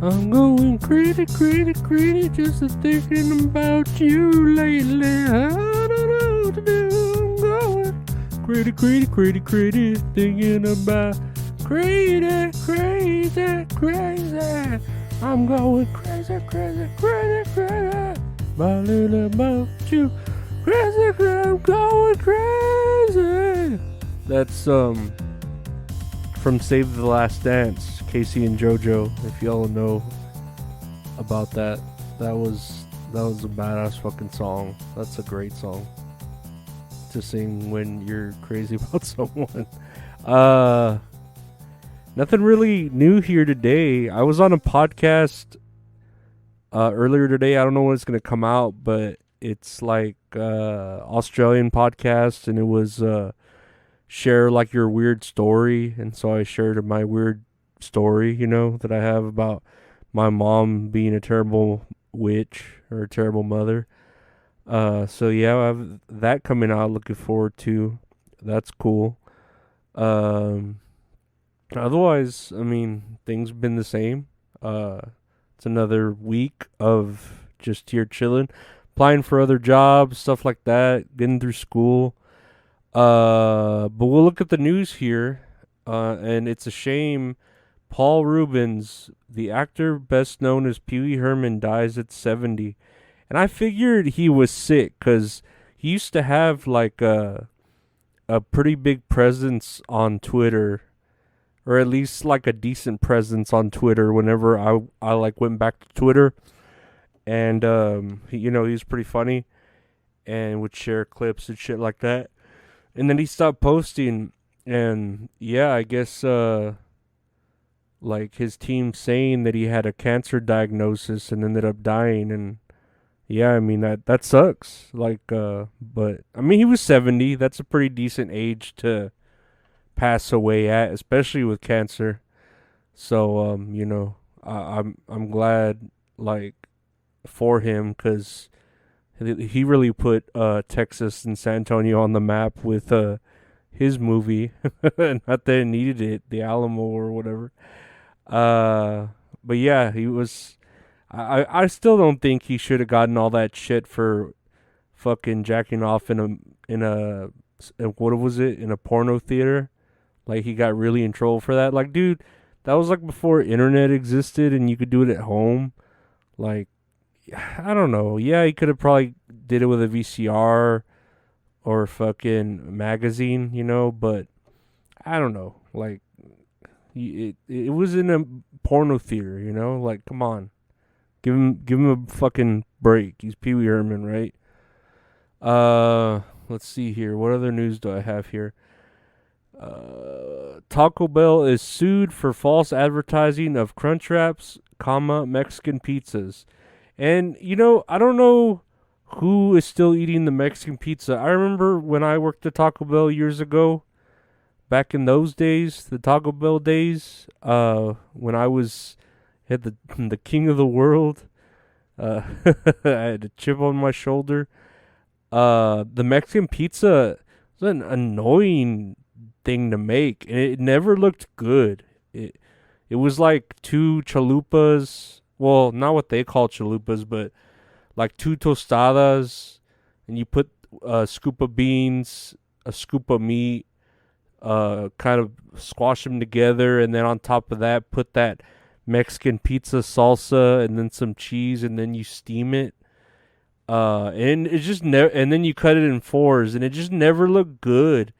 I'm going crazy, crazy, crazy, just thinking about you lately. I don't know what to do. I'm going crazy, crazy, crazy, crazy, thinking about crazy, crazy, crazy. I'm going crazy, crazy, crazy, crazy, balling about you. Crazy, crazy, I'm going crazy. That's from Save the Last Dance, Casey and JoJo. If y'all know about that, that was a badass fucking song. That's a great song to sing when you're crazy about someone. Nothing really new here today. I was on a podcast earlier today. I don't know when it's gonna come out, but it's like Australian podcast, and it was share like your weird story. And so I shared my weird story, that I have about my mom being a terrible witch or a terrible mother. So yeah, I have that coming out. Looking forward to. That's cool. Otherwise, I mean, things have been the same. It's another week of just here chilling, applying for other jobs, stuff like that, getting through school. But we'll look at the news here, and it's a shame. Paul Ruebens, the actor best known as Pee Wee Herman, dies at 70. And I figured he was sick because he used to have like a pretty big presence on Twitter, or at least like a decent presence on Twitter whenever I like went back to Twitter. And, he was pretty funny and would share clips and shit like that. And then he stopped posting, and yeah, I guess like his team saying that he had a cancer diagnosis and ended up dying. And yeah, I mean that sucks. Like, but I mean he was 70. That's a pretty decent age to pass away at, especially with cancer. So I'm glad like for him, because he really put Texas and San Antonio on the map with his movie. Not that it needed it, the Alamo or whatever. But yeah, he was. I still don't think he should have gotten all that shit for fucking jacking off in a what was it, in a porno theater. Like, he got really in trouble for that. Like, dude, that was like before internet existed and you could do it at home. Like, I don't know. Yeah, he could have probably did it with a VCR or fucking magazine, but I don't know. Like, it was in a porno theater, Like, come on. Give him a fucking break. He's Pee Wee Herman, right? Let's see here. What other news do I have here? Taco Bell is sued for false advertising of Crunch Wraps, Mexican pizzas. And, I don't know who is still eating the Mexican pizza. I remember when I worked at Taco Bell years ago, back in those days, the Taco Bell days, when I was at the king of the world, I had a chip on my shoulder. The Mexican pizza was an annoying thing to make, and it never looked good. It was like two chalupas. Well, not what they call chalupas, but like two tostadas, and you put a scoop of beans, a scoop of meat, kind of squash them together, and then on top of that, put that Mexican pizza salsa, and then some cheese, and then you steam it. And it just and then you cut it in fours, and it just never looked good,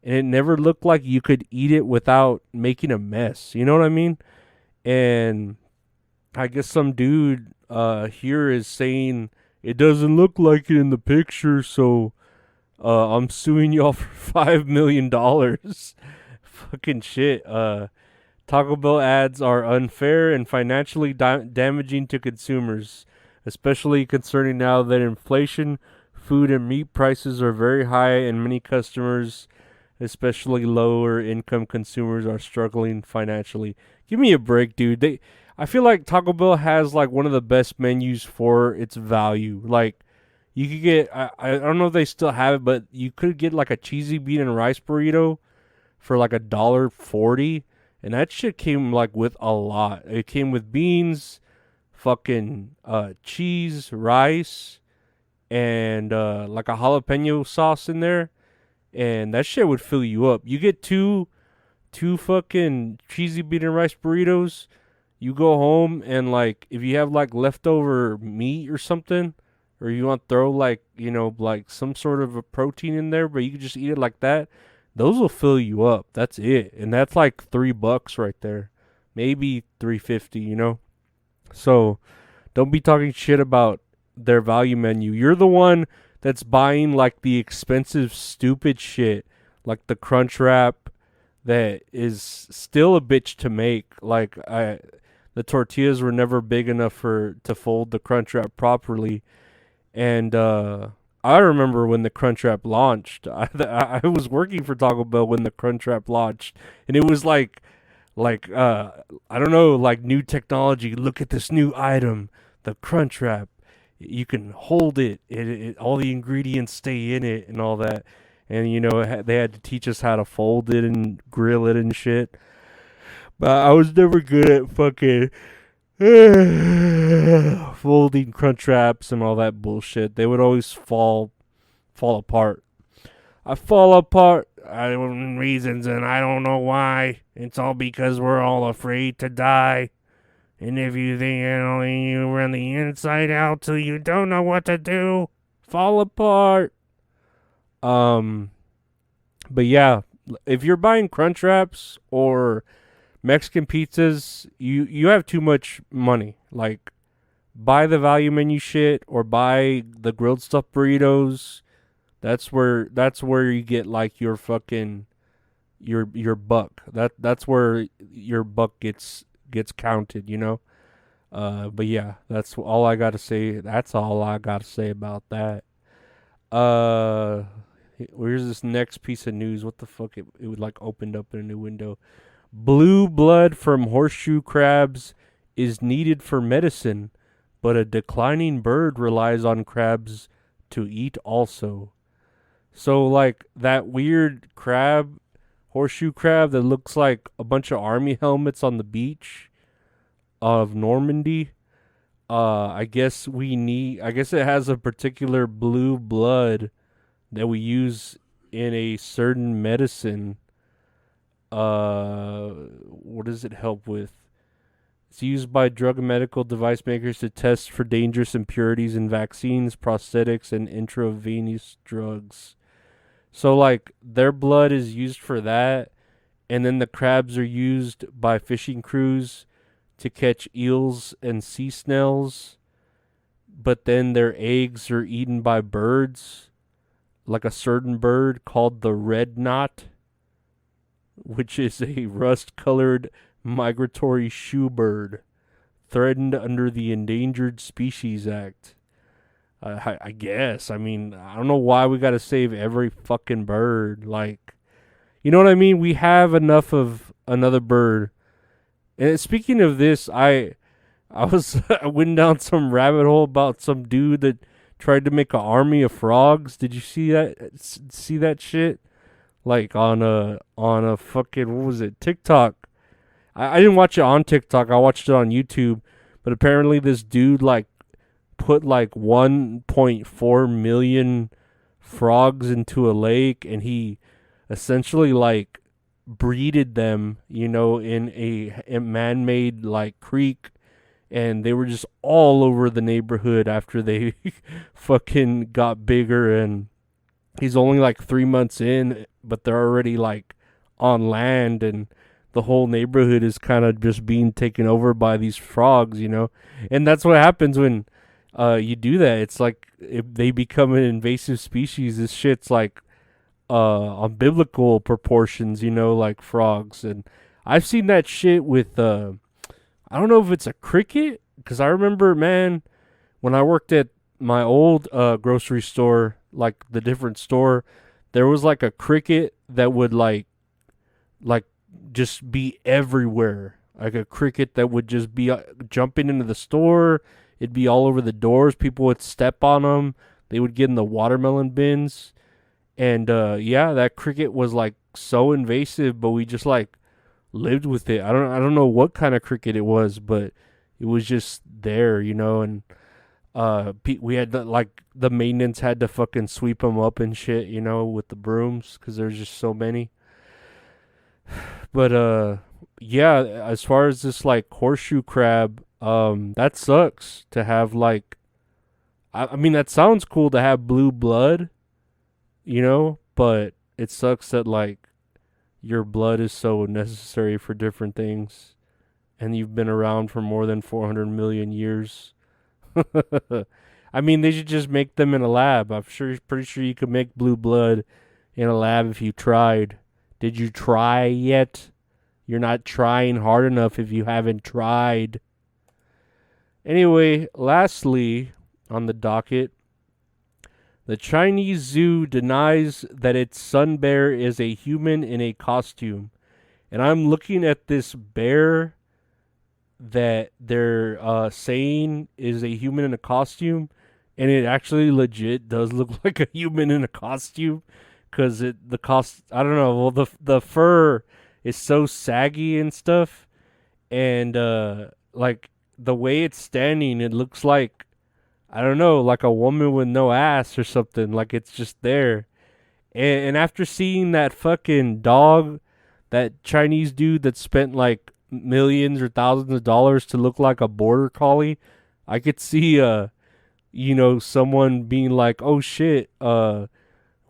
and it never looked like you could eat it without making a mess. You know what I mean? And I guess some dude here is saying it doesn't look like it in the picture, so I'm suing y'all for $5 million. Fucking shit. Taco Bell ads are unfair and financially damaging to consumers, especially concerning now that inflation, food and meat prices are very high, and many customers, especially lower income consumers, are struggling financially. Give me a break, dude. I feel like Taco Bell has like one of the best menus for its value. Like, you could get, I don't know if they still have it, but you could get like a cheesy bean and rice burrito for like $1.40, and that shit came like with a lot. It came with beans, fucking cheese, rice, and like a jalapeno sauce in there, and that shit would fill you up. You get two fucking cheesy bean and rice burritos. You go home and like if you have like leftover meat or something, or you want to throw like like some sort of a protein in there, but you can just eat it like that. Those will fill you up. That's it, and that's like $3 right there, maybe 3.50. So don't be talking shit about their value menu. You're the one that's buying like the expensive, stupid shit, like the crunch wrap that is still a bitch to make. The tortillas were never big enough to fold the crunch wrap properly, and I remember when the crunch wrap launched. I was working for Taco Bell when the crunch wrap launched, and it was I don't know, like new technology. Look at this new item, the crunch wrap. You can hold it, all the ingredients stay in it and all that. And they had to teach us how to fold it and grill it and shit. But I was never good at fucking folding crunch wraps and all that bullshit. They would always fall apart. I fall apart reasons, and I don't know why. It's all because we're all afraid to die. And if you think you run the inside out till you don't know what to do, fall apart. But yeah, if you're buying crunch wraps or Mexican pizzas, you have too much money. Like, buy the value menu shit or buy the grilled stuffed burritos. That's where you get like your fucking your buck. That's where your buck gets counted, But yeah, that's all I gotta say. That's all I gotta say about that. Where's this next piece of news? What the fuck? It would like opened up in a new window. Blue blood from horseshoe crabs is needed for medicine, but a declining bird relies on crabs to eat also. So like that weird crab, horseshoe crab that looks like a bunch of army helmets on the beach of Normandy. I guess it has a particular blue blood that we use in a certain medicine. What does it help with? It's used by drug and medical device makers to test for dangerous impurities in vaccines, prosthetics, and intravenous drugs. So, like, their blood is used for that, and then the crabs are used by fishing crews to catch eels and sea snails, but then their eggs are eaten by birds, like a certain bird called the red knot, which is a rust-colored migratory shoebird threatened under the Endangered Species Act. I guess. I mean, I don't know why we gotta save every fucking bird. Like, you know what I mean? We have enough of another bird. And speaking of this, I went down some rabbit hole about some dude that tried to make an army of frogs. Did you see that? See that shit? Like on a fucking, what was it, TikTok. I didn't watch it on TikTok. I watched it on YouTube. But apparently this dude like put like 1.4 million frogs into a lake, and he essentially like breeded them, in a man-made like creek, and they were just all over the neighborhood after they fucking got bigger. And he's only like 3 months in, but they're already like on land, and the whole neighborhood is kind of just being taken over by these frogs, and that's what happens when you do that. It's like if they become an invasive species, this shit's like on biblical proportions, like frogs. And I've seen that shit with I don't know if it's a cricket, because I remember, man, when I worked at my old grocery store, like the different store, there was like a cricket that would like just be everywhere. Like a cricket that would just be jumping into the store. It'd be all over the doors. People would step on them. They would get in the watermelon bins. And yeah, that cricket was like so invasive, but we just like lived with it. I don't know what kind of cricket it was, but it was just there, and we had to, like, the maintenance had to fucking sweep them up and shit, with the brooms because there's just so many. But yeah, as far as this like horseshoe crab, that sucks to have like. I mean, that sounds cool to have blue blood, but it sucks that like your blood is so necessary for different things, and you've been around for more than 400 million years. I mean, they should just make them in a lab. Pretty sure you could make blue blood in a lab if you tried. Did you try yet? You're not trying hard enough if you haven't tried. Anyway, lastly on the docket, the Chinese zoo denies that its sun bear is a human in a costume. And I'm looking at this bear that they're saying is a human in a costume, and it actually legit does look like a human in a costume, because I don't know, well, the fur is so saggy and stuff, and like the way it's standing, it looks like, I don't know, like a woman with no ass or something, like it's just there. And after seeing that fucking dog, that Chinese dude that spent like millions or thousands of dollars to look like a border collie, I could see someone being like, "Oh shit,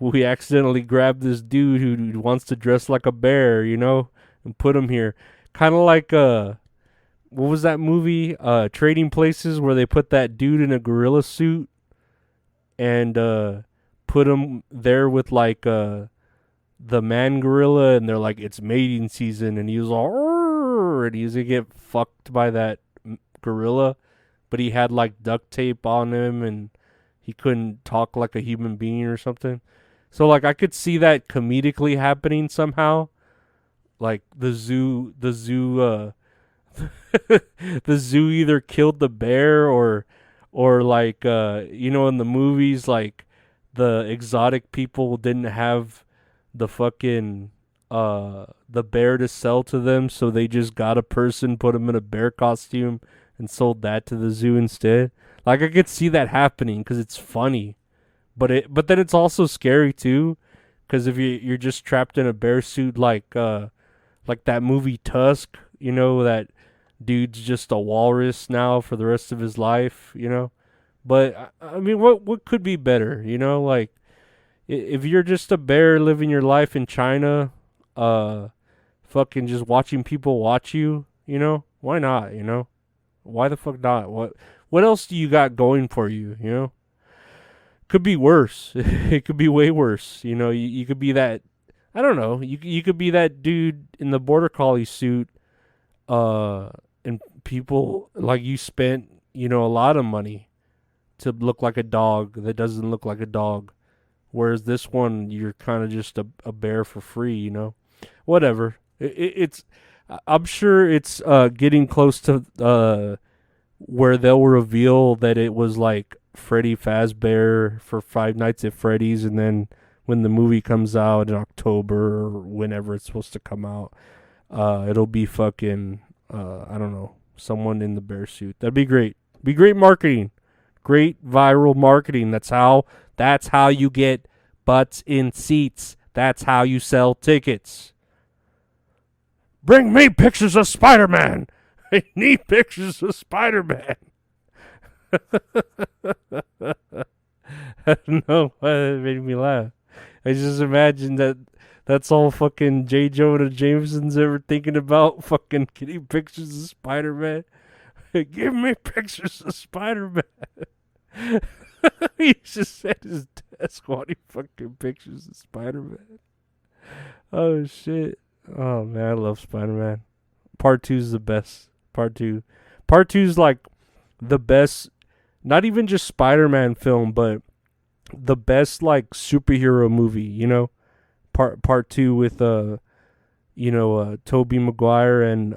we accidentally grabbed this dude who wants to dress like a bear, and put him here." Kind of like what was that movie? Trading Places, where they put that dude in a gorilla suit and put him there with like the man gorilla, and they're like, it's mating season, and he was all, "Arr!" and he's gonna get fucked by that gorilla, but he had like duct tape on him, and he couldn't talk like a human being or something. So like I could see that comedically happening somehow, like the zoo either killed the bear, or like in the movies, like the exotic people didn't have the fucking the bear to sell to them, so they just got a person, put him in a bear costume, and sold that to the zoo instead. Like I could see that happening because it's funny, but then it's also scary too, because if you're just trapped in a bear suit, like that movie Tusk, that dude's just a walrus now for the rest of his life, But I mean, what could be better, Like, if you're just a bear living your life in China, fucking just watching people watch you, why not, Why the fuck not? What else do you got going for you, Could be worse. It could be way worse, You could be that. I don't know. You could be that dude in the border collie suit, and people like you spent, a lot of money to look like a dog that doesn't look like a dog. Whereas this one, you're kind of just a bear for free, Whatever. It's I'm sure it's getting close to where they'll reveal that it was like Freddy Fazbear for Five Nights at Freddy's, and then when the movie comes out in October or whenever it's supposed to come out, it'll be fucking I don't know, someone in the bear suit. That'd be great. Be great marketing. Great viral marketing. That's how you get butts in seats. That's how you sell tickets. Bring me pictures of Spider-Man. I need pictures of Spider-Man. I don't know why that made me laugh. I just imagine that's all fucking J. Jonah Jameson's ever thinking about, fucking getting pictures of Spider-Man. Give me pictures of Spider-Man. He just at his desk wanting fucking pictures of Spider-Man. Oh, shit. Oh, man, I love Spider-Man. Part 2 is the best. Part 2. Part 2 is like the best, not even just Spider-Man film, but the best like superhero movie, Part 2 with Tobey Maguire and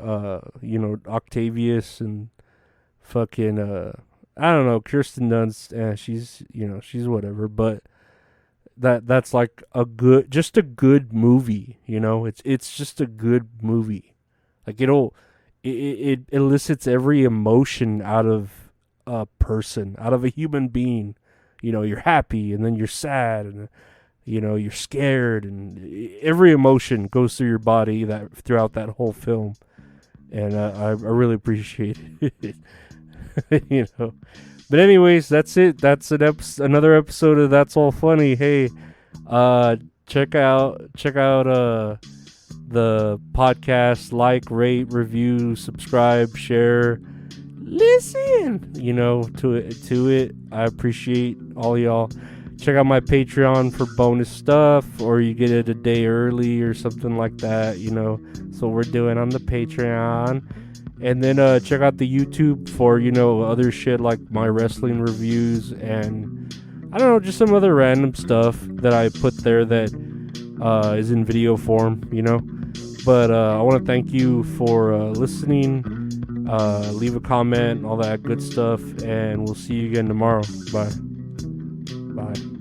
Octavius and fucking I don't know, Kirsten Dunst. She's whatever, but that's like just a good movie, It's just a good movie. Like it elicits every emotion out of a person, out of a human being. You know, you're happy, and then you're sad, and you're scared, and every emotion goes through your body that throughout that whole film. And I really appreciate it. But anyways, that's it. That's another episode of That's All Funny. Hey, check out the podcast, like, rate, review, subscribe, share, listen, to it. I appreciate all y'all. Check out my Patreon for bonus stuff, or you get it a day early or something like that, So we're doing on the Patreon. And then check out the YouTube for, other shit like my wrestling reviews and I don't know, just some other random stuff that I put there that is in video form, But I want to thank you for listening. Leave a comment, all that good stuff, and we'll see you again tomorrow. Bye. Bye.